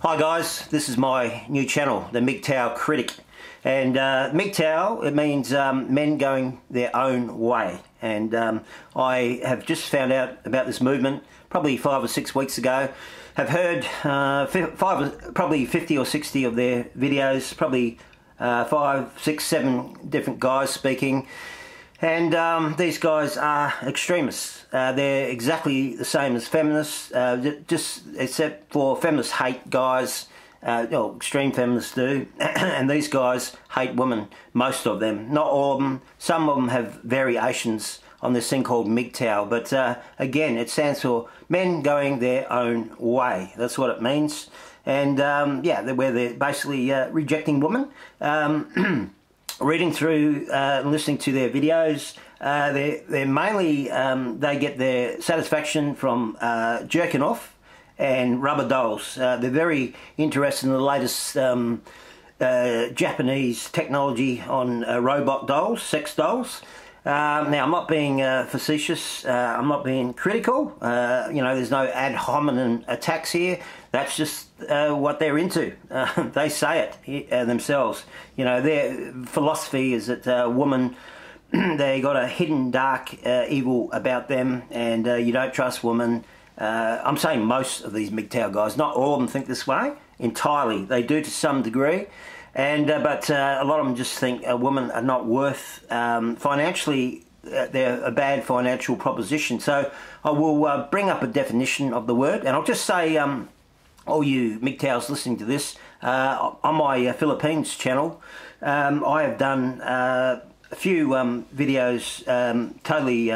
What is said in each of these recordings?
Hi guys, this is my new channel, the MGTOW Critic. And MGTOW, it means men going their own way. And I have just found out about this movement probably 5 or 6 weeks ago. Have heard probably 50 or 60 of their videos, probably 5, 6, 7 different guys speaking. And these guys are extremists. They're exactly the same as feminists, just except for feminists hate guys. Well, extreme feminists do, and these guys hate women, most of them. Not all of them. Some of them have variations on this thing called MGTOW, but again, it stands for men going their own way. That's what it means. And yeah, where they're basically rejecting women. Reading through and listening to their videos, they're mainly, they get their satisfaction from jerking off and rubber dolls. They're very interested in the latest Japanese technology on robot dolls, sex dolls. Now, I'm not being facetious, I'm not being critical, you know, there's no ad hominem attacks here. That's just what they're into. They say it themselves. You know, their philosophy is that women, they got a hidden dark evil about them, and you don't trust women. I'm saying most of these MGTOW guys, not all of them think this way entirely. They do to some degree. And but a lot of them just think women are not worth financially. They're a bad financial proposition. So I will bring up a definition of the word, and I'll just say, all you MGTOWs listening to this, on my Philippines channel, I have done a few videos totally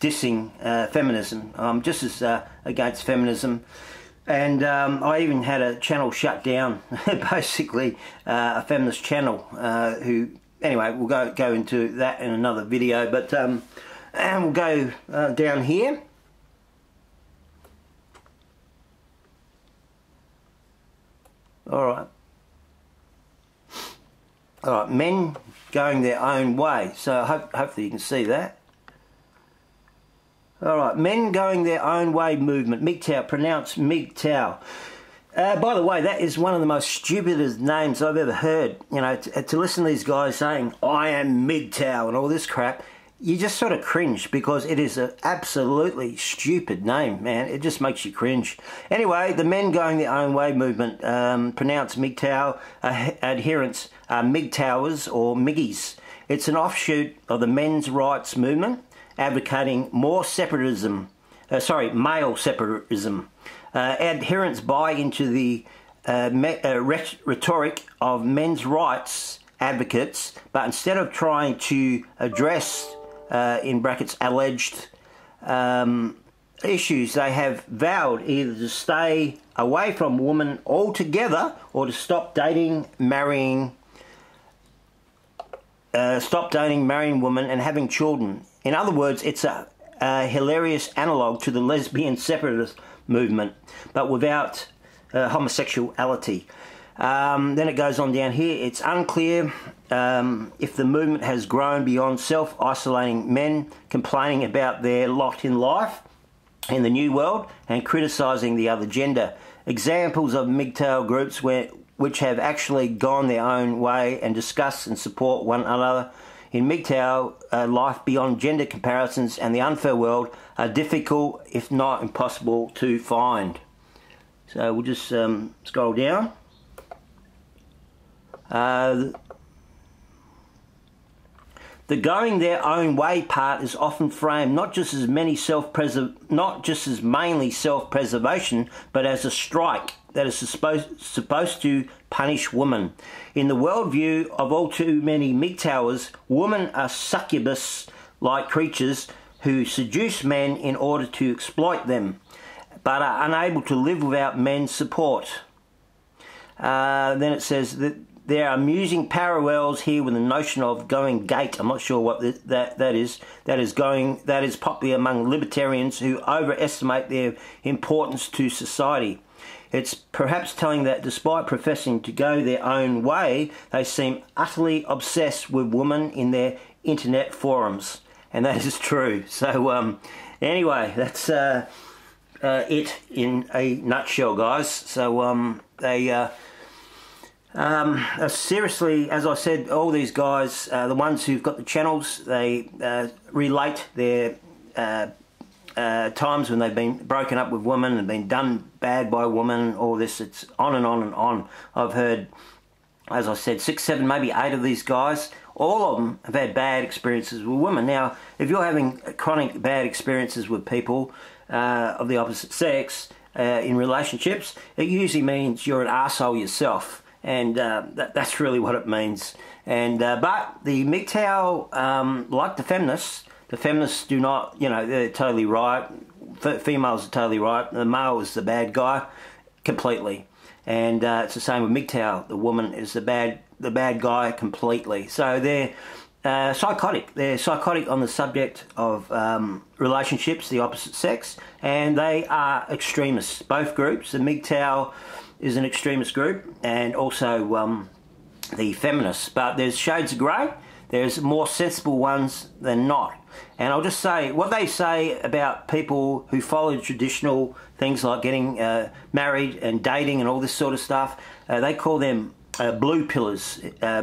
dissing feminism. I'm just as against feminism. And I even had a channel shut down, basically a feminist channel. Who, anyway, we'll go into that in another video. But and we'll go down here. All right, men going their own way. So hopefully you can see that. Alright, men going their own way movement. MGTOW, pronounced MGTOW. By the way, that is one of the most stupidest names I've ever heard. You know, to listen to these guys saying, I am MGTOW and all this crap, you just sort of cringe, because it is an absolutely stupid name, man. It just makes you cringe. Anyway, the men going their own way movement, pronounced MGTOW, adherents are MGTOWers or Miggies. It's an offshoot of the men's rights movement, advocating more separatism, male separatism. Adherents buy into the rhetoric of men's rights advocates, but instead of trying to address, in brackets, alleged issues, they have vowed either to stay away from women altogether or to stop dating, marrying women and having children. In other words, it's a hilarious analogue to the lesbian separatist movement, but without homosexuality. Then it goes on down here. It's unclear if the movement has grown beyond self-isolating men complaining about their lot in life in the new world and criticising the other gender. Examples of MGTOW groups which have actually gone their own way and discuss and support one another in MGTOW, life beyond gender comparisons and the unfair world are difficult, if not impossible, to find. So we'll just scroll down. The going their own way part is often framed not just as mainly self-preservation, but as a strike that is supposed to punish women. In the worldview of all too many MGTOWers, women are succubus-like creatures who seduce men in order to exploit them, but are unable to live without men's support. Then it says that there are amusing parallels here with the notion of going gate. I'm not sure what that is. That is popular among libertarians who overestimate their importance to society. It's perhaps telling that despite professing to go their own way, they seem utterly obsessed with women in their internet forums. And that is true. So anyway, that's it in a nutshell, guys. So seriously, as I said, all these guys, the ones who've got the channels, they relate their times when they've been broken up with women and been done bad by women, all this. It's on and on and on. I've heard, as I said, 6, 7, maybe 8 of these guys. All of them have had bad experiences with women. Now, if you're having chronic bad experiences with people of the opposite sex in relationships, it usually means you're an arsehole yourself. And that's really what it means. And but the MGTOW, like the feminists do not, you know, they're totally right. Females are totally right. The male is the bad guy, completely. And it's the same with MGTOW. The woman is the bad guy completely. So they're psychotic. They're psychotic on the subject of relationships, the opposite sex, and they are extremists. Both groups. The MGTOW is an extremist group, and also the feminists. But there's shades of grey. There's more sensible ones than not. And I'll just say, what they say about people who follow traditional things like getting married and dating and all this sort of stuff, they call them blue pillars,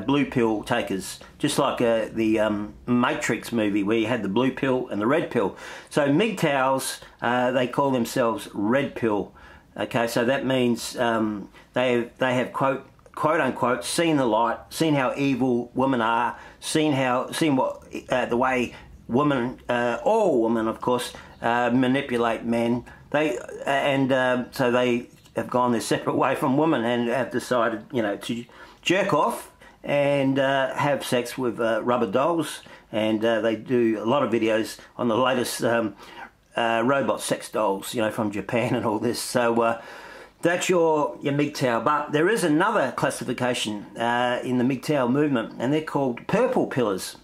blue pill takers, just like the Matrix movie where you had the blue pill and the red pill. So MGTOWs, they call themselves red pill. Okay, so that means they have quote unquote seen the light, seen how evil women are, seen what the way women, all women of course, manipulate men. So they have gone their separate way from women and have decided, you know, to jerk off and have sex with rubber dolls. And they do a lot of videos on the latest robot sex dolls, you know, from Japan and all this. So that's your MGTOW. But there is another classification in the MGTOW movement, and they're called purple pillars.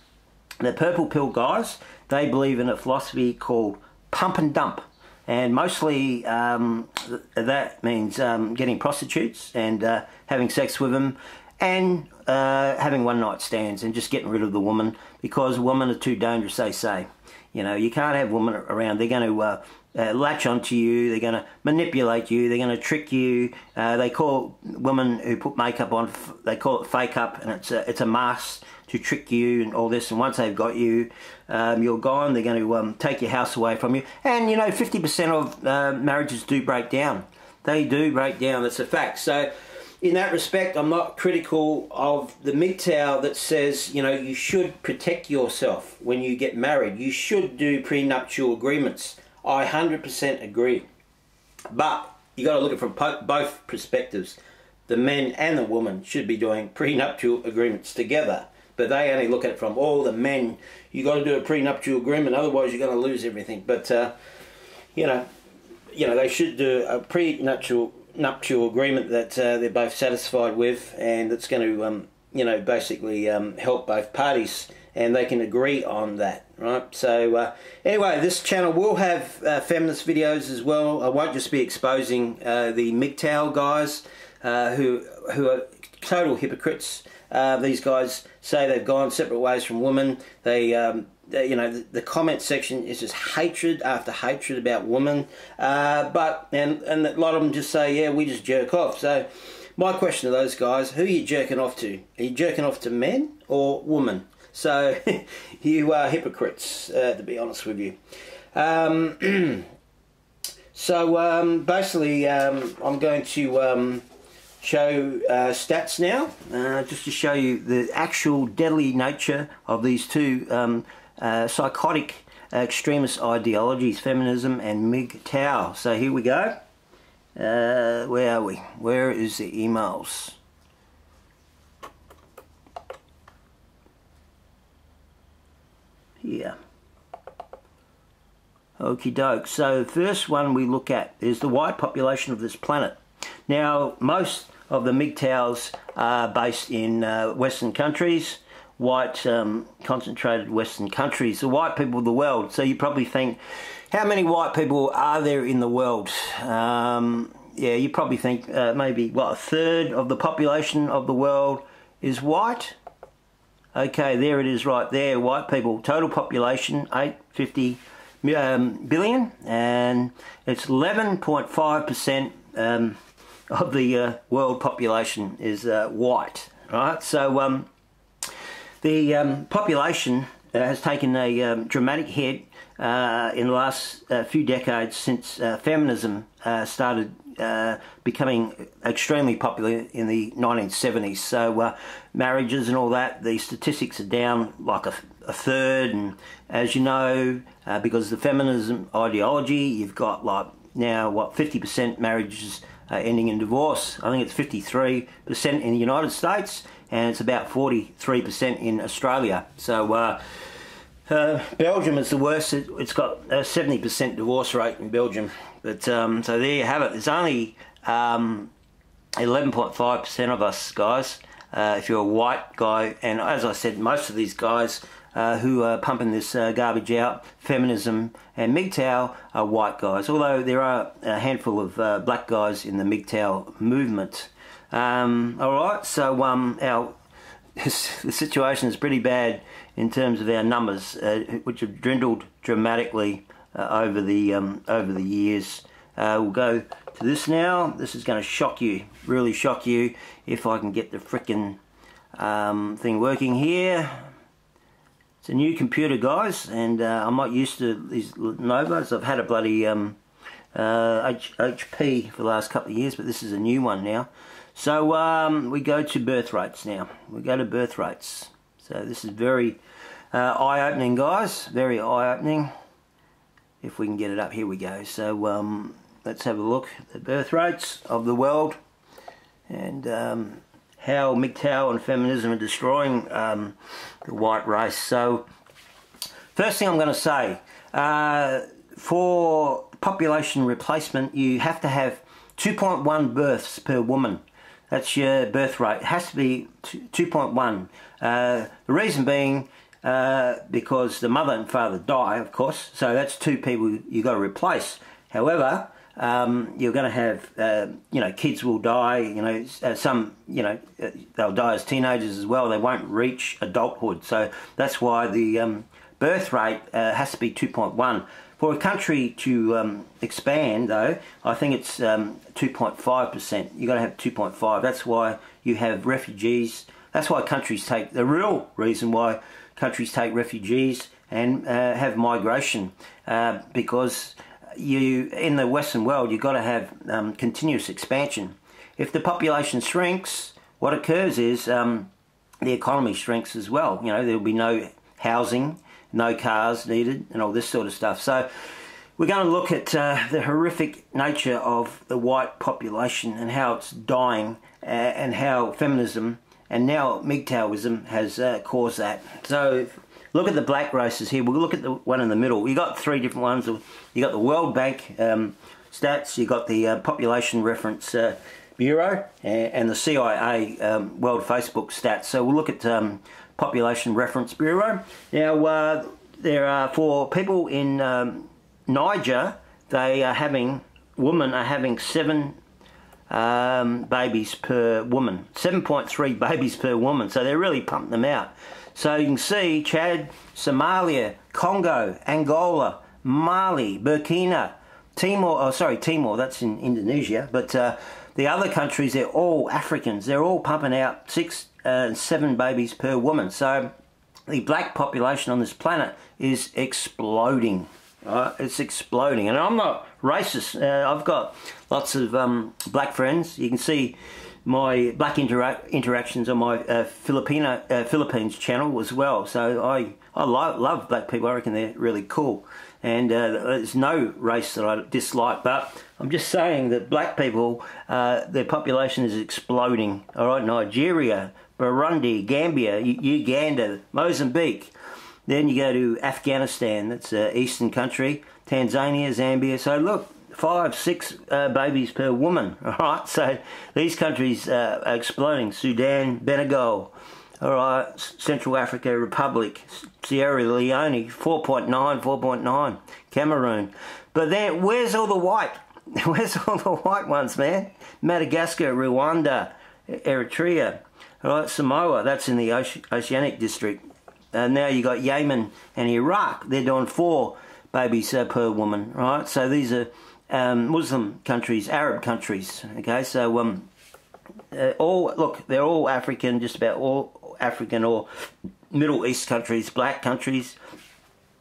The purple pill guys, they believe in a philosophy called pump and dump. And mostly that means getting prostitutes and having sex with them, and having one-night stands and just getting rid of the woman, because women are too dangerous, they say. You know, you can't have women around. They're going to latch onto you. They're going to manipulate you. They're going to trick you. They call women who put makeup on, they call it fake up, and it's a mask to trick you and all this. And once they've got you, you're gone. They're going to take your house away from you. And, you know, 50% of marriages do break down. They do break down. That's a fact. So in that respect, I'm not critical of the MGTOW that says, you know, you should protect yourself when you get married. You should do prenuptial agreements. I 100% agree. But you got to look at it from both perspectives. The men and the woman should be doing prenuptial agreements together. But they only look at it from all the men. You got to do a prenuptial agreement, otherwise you're going to lose everything. But you know, they should do a prenuptial agreement that they're both satisfied with, and it's going to, you know, basically help both parties, and they can agree on that, right? So anyway, this channel will have feminist videos as well. I won't just be exposing the MGTOW guys who are total hypocrites. These guys say they've gone separate ways from women. They you know, the comment section is just hatred after hatred about women. And a lot of them just say, yeah, we just jerk off. So my question to those guys, who are you jerking off to? Are you jerking off to men or women? So you are hypocrites, to be honest with you. So basically, I'm going to show stats now, just to show you the actual deadly nature of these two psychotic extremist ideologies, feminism and MGTOW. So here we go. Where are we? Where is the emails? Here. Okie doke. So the first one we look at is the white population of this planet. Now, most of the MGTOWs are based in Western countries, white concentrated Western countries, the white people of the world. So you probably think, how many white people are there in the world? Yeah, you probably think maybe, what, a third of the population of the world is white? Okay, there it is right there, white people. Total population, 850 billion, and it's 11.5% of the world population is white, right? So the population has taken a dramatic hit in the last few decades since feminism started becoming extremely popular in the 1970s. So marriages and all that, the statistics are down like a third, and as you know, because of the feminism ideology, you've got like now what 50% marriages ending in divorce. I think it's 53% in the United States, and it's about 43% in Australia. So Belgium is the worst. It's got a 70% divorce rate in Belgium. But so there you have it. There's only 11.5% of us guys, if you're a white guy. And as I said, most of these guys who are pumping this garbage out, feminism and MGTOW, are white guys. Although there are a handful of black guys in the MGTOW movement. Alright, so the situation is pretty bad in terms of our numbers, which have dwindled dramatically over the years. We'll go to this now. This is going to shock you, really shock you, if I can get the frickin' thing working here. It's a new computer, guys, and I'm not used to these Novas. I've had a bloody HP for the last couple of years, but this is a new one now. So we go to birth rates now. We go to birth rates. So this is very eye-opening, guys. Very eye-opening. If we can get it up, here we go. So let's have a look at the birth rates of the world, and how MGTOW and feminism are destroying the white race. So first thing I'm going to say, for population replacement, you have to have 2.1 births per woman. That's your birth rate. It has to be 2.1. The reason being because the mother and father die, of course, so that's two people you've got to replace. However, you're going to have, you know, kids will die, you know, some, you know, they'll die as teenagers as well. They won't reach adulthood. So that's why the birth rate has to be 2.1. For a country to expand, though, I think it's 2.5%. You've got to have 2.5. That's why you have refugees. That's why countries take, the real reason why countries take refugees and have migration, because you, in the Western world, you've got to have continuous expansion. If the population shrinks, what occurs is the economy shrinks as well. You know, there'll be no housing, no cars needed, and all this sort of stuff. So we're going to look at the horrific nature of the white population and how it's dying, and how feminism and now MGTOWism has caused that. So look at the black races here. We'll look at the one in the middle. You got three different ones. You got the World Bank stats. You got the Population Reference Bureau and the CIA World Facebook stats. So we'll look at Population Reference Bureau. Now there are, for people in Niger, they are having, women are having 7 babies per woman, 7.3 babies per woman. So they're really pumping them out. So you can see Chad, Somalia, Congo, Angola, Mali, Burkina, Timor, oh sorry, Timor, that's in Indonesia, but the other countries, they're all Africans. They're all pumping out 6 and 7 babies per woman. So the black population on this planet is exploding. It's exploding, and I'm not racist. I've got lots of black friends. You can see my black interactions on my Philippines channel as well. So I love black people. I reckon they're really cool, and there's no race that I dislike. But I'm just saying that black people, their population is exploding. All right, Nigeria, Burundi, Gambia, Uganda, Mozambique. Then you go to Afghanistan, that's an eastern country, Tanzania, Zambia. So look, 5, 6 babies per woman. All right, so these countries are exploding. Sudan, Senegal, all right, Central Africa Republic, Sierra Leone, 4.9, Cameroon. But then, where's all the white? Where's all the white ones, man? Madagascar, Rwanda, Eritrea, all right, Samoa, that's in the Oceanic district. Now you got Yemen and Iraq. They're doing 4 babies per woman, right? So these are Muslim countries, Arab countries. Okay, so they're all African, just about all African or Middle East countries, black countries.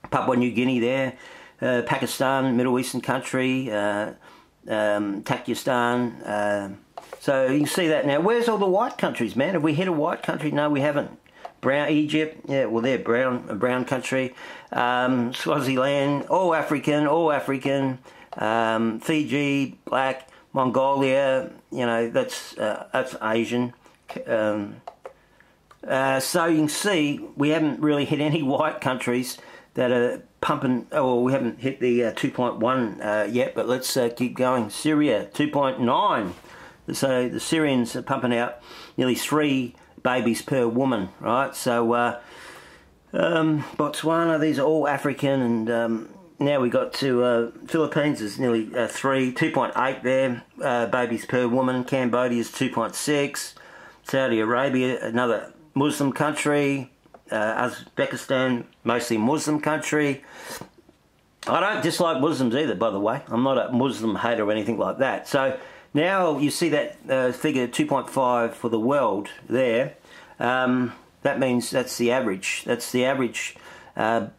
Papua New Guinea there, Pakistan, Middle Eastern country, Tajikistan. So you can see that now. Where's all the white countries, man? Have we hit a white country? No, we haven't. Brown Egypt, yeah, well they're brown country. Swaziland, all African. Fiji, black. Mongolia, you know, that's Asian. So you can see we haven't really hit any white countries that are pumping. Oh, we haven't hit the 2.1 yet, but let's keep going. Syria, 2.9. So the Syrians are pumping out nearly 3 babies per woman, right? So Botswana, these are all African, and now we got to Philippines is nearly 2.8 there, babies per woman. Cambodia's 2.6. Saudi Arabia, another Muslim country. Uzbekistan, mostly Muslim country. I don't dislike Muslims either, by the way. I'm not a Muslim hater or anything like that. So now you see that figure 2.5 for the world there. That means that's the average. That's the average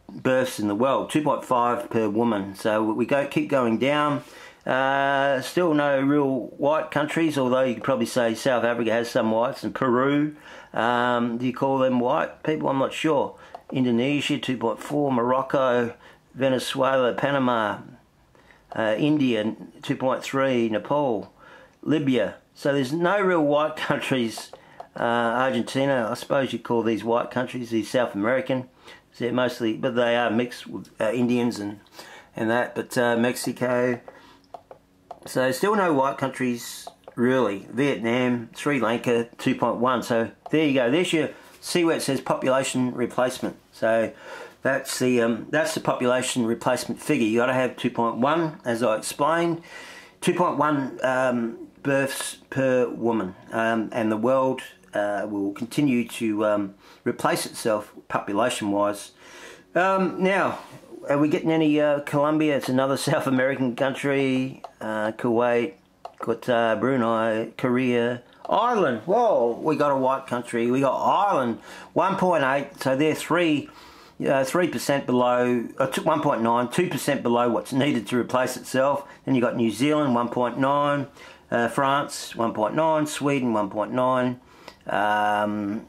births in the world, 2.5 per woman. So we keep going down. Still no real white countries, although you could probably say South Africa has some whites, and Peru. Do you call them white people? I'm not sure. Indonesia, 2.4. Morocco, Venezuela, Panama, India, 2.3. Nepal, Libya. So there's no real white countries. Argentina, I suppose you call these white countries, these South American. They're mostly, but they are mixed with Indians and that. But Mexico. So still no white countries really. Vietnam, Sri Lanka, 2.1. So there you go. There's your, see where it says population replacement. So that's the population replacement figure. You got to have 2.1, as I explained. 2.1 births per woman, and the world will continue to replace itself population-wise. Now, are we getting any Colombia? It's another South American country. Kuwait, Qatar, Brunei, Korea, Ireland. Whoa, we got a white country. We got Ireland, 1.8. So they're 3% below, 1.9, 2% below what's needed to replace itself. Then you got New Zealand, 1.9. France, 1.9. Sweden, 1.9.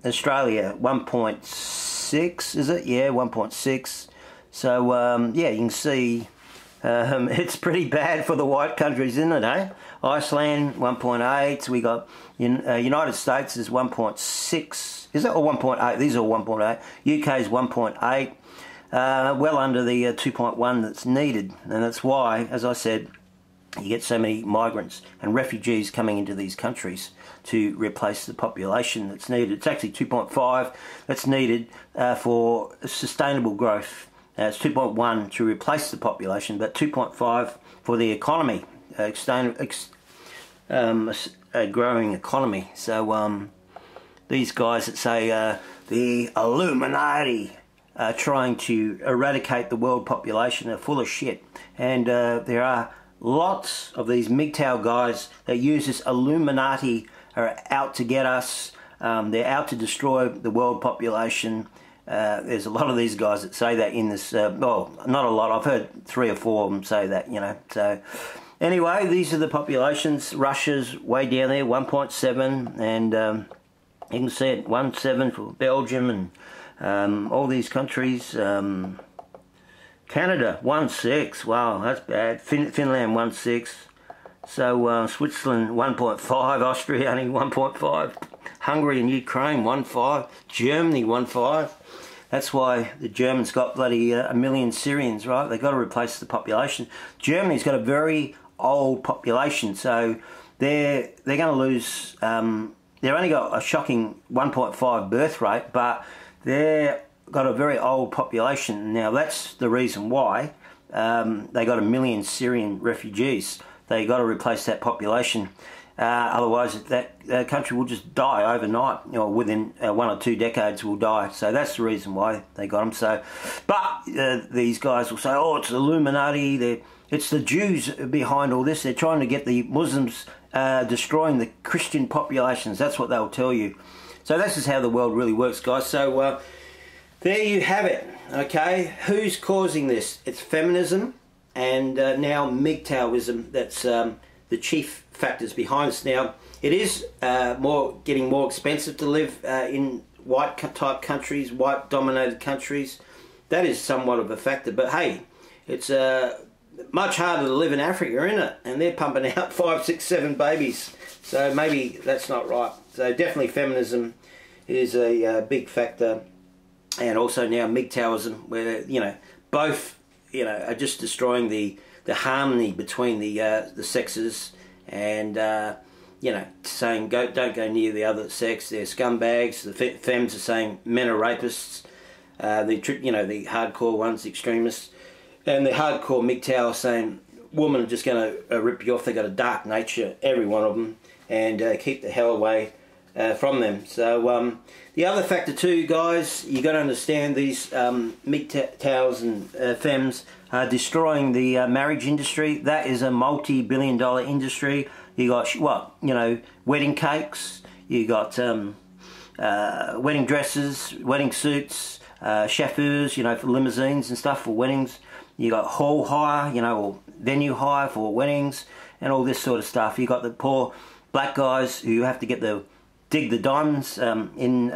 Australia, 1.6, is it? Yeah, 1.6. So, yeah, you can see it's pretty bad for the white countries, isn't it, eh? Iceland, 1.8. We got United States is 1.6. Is it? Or 1.8? These are 1.8. UK is 1.8. Well under the 2.1 that's needed. And that's why, as I said, you get so many migrants and refugees coming into these countries to replace the population that's needed. It's actually 2.5 that's needed for sustainable growth. It's 2.1 to replace the population, but 2.5 for the economy, a growing economy. So these guys that say the Illuminati are trying to eradicate the world population are full of shit. And there are lots of these MGTOW guys that use this Illuminati, are out to get us. They're out to destroy the world population. There's a lot of these guys that say that in this, well, not a lot, I've heard 3 or 4 of them say that, you know. So anyway, these are the populations. Russia's way down there, 1.7, and you can see it, 1.7 for Belgium and all these countries. Canada, 1.6, wow, that's bad. Finland, 1.6. So Switzerland, 1.5. Austria, only 1.5. Hungary and Ukraine, 1.5. Germany, 1.5. That's why the Germans got bloody 1 million Syrians, right? They've got to replace the population. Germany's got a very old population, so they're going to lose. They've only got a shocking 1.5 birth rate, but they've got a very old population. Now that's the reason why they got 1 million Syrian refugees. They got to replace that population. Otherwise, that country will just die overnight. You know, within 1 or 2 decades, will die. So that's the reason why they got them. So, but these guys will say, "Oh, it's Illuminati. It's the Jews behind all this. They're trying to get the Muslims destroying the Christian populations." That's what they'll tell you. So this is how the world really works, guys. So there you have it. Okay, who's causing this? It's feminism and now MGTOWism. That's the chief factors behind this. Now, it is getting more expensive to live in white type countries, white dominated countries. That is somewhat of a factor. But hey, it's much harder to live in Africa, isn't it? And they're pumping out 5, 6, 7 babies. So maybe that's not right. So definitely feminism is a big factor. And also now MGTOWism, where, you know, both, you know, are just destroying the harmony between the sexes, and you know, saying don't go near the other sex. They're scumbags. The fems are saying men are rapists. You know, the hardcore ones, the extremists, and the hardcore MGTOW are saying women are just going to rip you off. They got a dark nature, every one of them, and keep the hell away from them. So the other factor too, guys, you got to understand these MGTOWs and fems are destroying the marriage industry. That is a multi-billion-dollar industry. You got what, you know, wedding cakes. You got wedding dresses, wedding suits, chauffeurs, you know, for limousines and stuff for weddings. You got hall hire, you know, or venue hire for weddings, and all this sort of stuff. You got the poor black guys who have to dig the diamonds in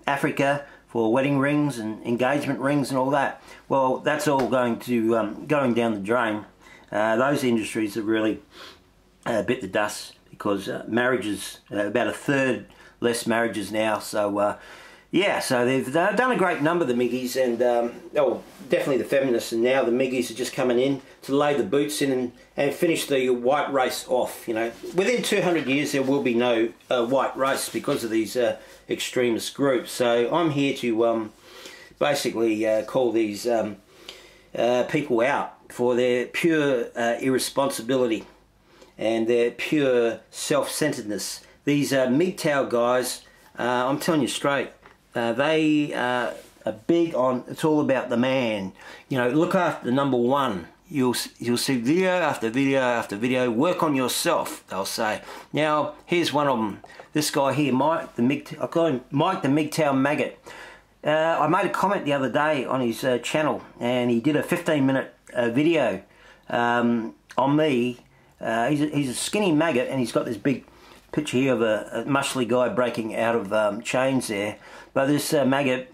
Africa for wedding rings and engagement rings and all that. Well, that's all going down the drain. Those industries have really bit the dust, because marriages, about 1/3 less marriages now. So yeah, so they've done a great number, the Miggies, and oh, definitely the feminists, and now the Miggies are just coming in to lay the boots in and finish the white race off. You know, within 200 years there will be no white race because of these extremist groups. So I'm here to basically call these people out for their pure irresponsibility and their pure self-centeredness. These MGTOW guys, I'm telling you straight, they are big on, it's all about the man. You know, look after number one. You'll see video after video after video. Work on yourself, they'll say. Now, here's one of them. This guy here, Mike, I call him Mike the MGTOW maggot. I made a comment the other day on his channel, and he did a 15-minute video on me. He's a skinny maggot, and he's got this big picture here of a muscly guy breaking out of chains there. But this maggot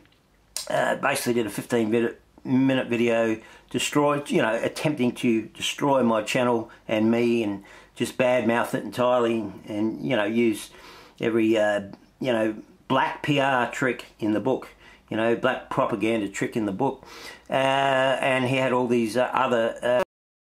basically did a 15-minute video, attempting to destroy my channel and me, and just badmouth it entirely, and you know, use every black PR trick in the book, you know, black propaganda trick in the book, and he had all these other